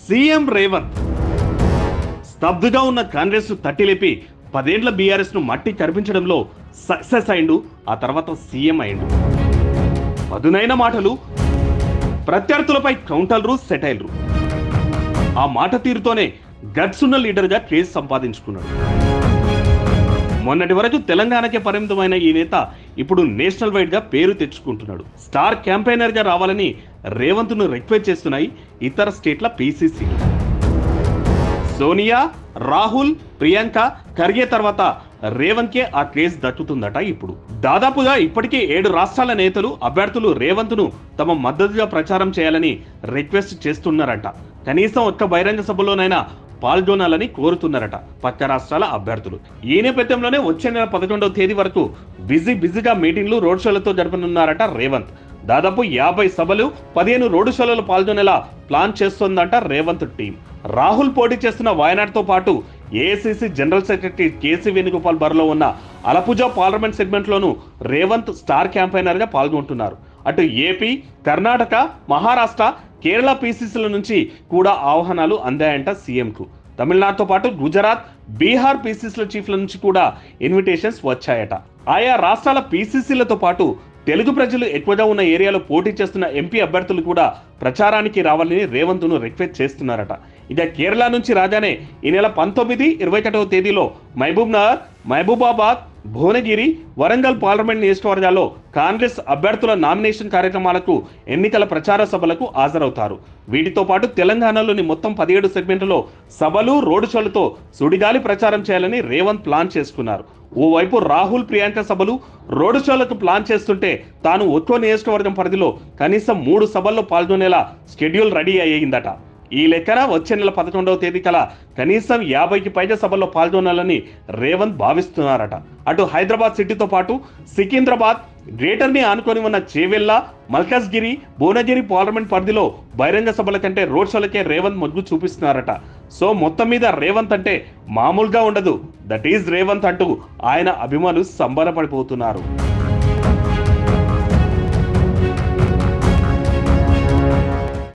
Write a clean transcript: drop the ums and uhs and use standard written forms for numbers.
CM Revanth స్తబ్దుగా ఉన్న కాంగ్రెస్ ను తట్టిలేపి 10 ఏళ్ల బీఆర్ఎస్ ను మట్టి కరిపించడంలో సక్సెస్ అయిండు. ఆ తర్వాత సీఎం అయిండు. పదునైన మాటలు, ప్రత్యర్థులపై కౌంటర్లు, సెటైల్లు. ఆ మాట తీరుతోనే గట్స్ ఉన్న లీడర్ గా క్రేజ్ సంపాదించుకున్నాడు. మొన్నటి వరకు తెలంగాణకే పరిమితమైన ఈ నేత ఇప్పుడు నేషనల్ వైడ్ గా పేరు తెచ్చుకుంటున్నాడు. స్టార్ క్యాంపెయినర్ గా రావాలని రేవంత్ ను రిక్వెస్ట్ చేస్తున్నాయి ఇతర స్టేట్ల పీసీసీ. సోనియా, రాహుల్, ప్రియాంక, ఖర్గే తర్వాత రేవంత్ కే ఆ క్రేజ్ దక్కుతుందట. ఇప్పుడు దాదాపుగా ఇప్పటికే 7 రాష్ట్రాల నేతలు, అభ్యర్థులు రేవంత్ ను తమ మద్దతుగా ప్రచారం చేయాలని రిక్వెస్ట్ చేస్తున్నారట. కనీసం ఒక్క బహిరంగ సభలోనైనా పాల్గొనాలని కోరుతున్నారట పక్క రాష్ట్రాల అభ్యర్థులు. ఈ నేపథ్యంలోనే వచ్చే నెల 11వ తేదీ వరకు బిజీగా మీటింగ్లు, రోడ్ షోలతో జరపనున్నారట రేవంత్. దాదాపు 50 సభలు, 15 రోడ్డు షోలలో పాల్గొనేలా ప్లాన్ చేస్తోందంట రేవంత్ టీం. రాహుల్ పోటీ చేస్తున్న వాయనాడ్తో పాటు AICC general secretary KC Venugopal బరిలో ఉన్న అలపుజా పార్లమెంట్ సెగ్మెంట్ లోను రేవంత్ స్టార్ క్యాంపెయినర్ గా పాల్గొంటున్నారు. అటు ఏపీ, కర్ణాటక, మహారాష్ట్ర, కేరళ పీసీసీల నుంచి కూడా ఆహ్వానాలు అందాయంట సీఎంకు. తమిళనాడుతో పాటు గుజరాత్, బీహార్ పీసీసీల చీఫ్ల నుంచి కూడా ఇన్విటేషన్స్ వచ్చాయట. ఆయా రాష్ట్రాల పీసీసీలతో పాటు తెలుగు ప్రజలు ఎక్కువగా ఉన్న ఏరియాలో పోటీ చేస్తున్న ఎంపీ అభ్యర్థులు కూడా ప్రచారానికి రావాలని రేవంత్ ను రిక్వెస్ట్ చేస్తున్నారట. ఇక కేరళ నుంచి రాగానే ఈ నెల 19, 21వ తేదీలో మహబూబ్ నగర్, మహబూబాబాద్, భువనగిరి, వరంగల్ పార్లమెంట్ నియోజకవర్గాల్లో కాంగ్రెస్ అభ్యర్థుల నామినేషన్ కార్యక్రమాలకు, ఎన్నికల ప్రచార సభలకు హాజరవుతారు. వీటితో పాటు తెలంగాణలోని మొత్తం 17 సెగ్మెంట్లలో సభలు, రోడ్డు షోలతో సుడిగాలి ప్రచారం చేయాలని రేవంత్ ప్లాన్ చేసుకున్నారు. ఓవైపు రాహుల్, ప్రియాంక సభలు, రోడ్డు షోలకు ప్లాన్ చేస్తుంటే తాను ఒక్కో నియోజకవర్గం పరిధిలో కనీసం 3 సభల్లో పాల్గొనేలా షెడ్యూల్ రెడీ అయ్యిందట. ఈ లెక్కన వచ్చే నెల 11వ తేదీ కల కనీసం 50కి పైగా సభల్లో పాల్గొనాలని రేవంత్ భావిస్తున్నారట. అటు హైదరాబాద్ సిటీతో పాటు సికింద్రాబాద్, గ్రేటర్ ని ఆనుకొని ఉన్న చేవెళ్ళ, మల్కాజ్గిరి, భువనగిరి పార్లమెంట్ పరిధిలో బహిరంగ సభల కంటే రోడ్ షోలకే రేవంత్ మొగ్గు చూపిస్తున్నారట. సో మొత్తం మీద రేవంత్ అంటే మామూలుగా ఉండదు. దట్ ఈజ్ రేవంత్ అంటూ ఆయన అభిమానులు సంబరపడిపోతున్నారు.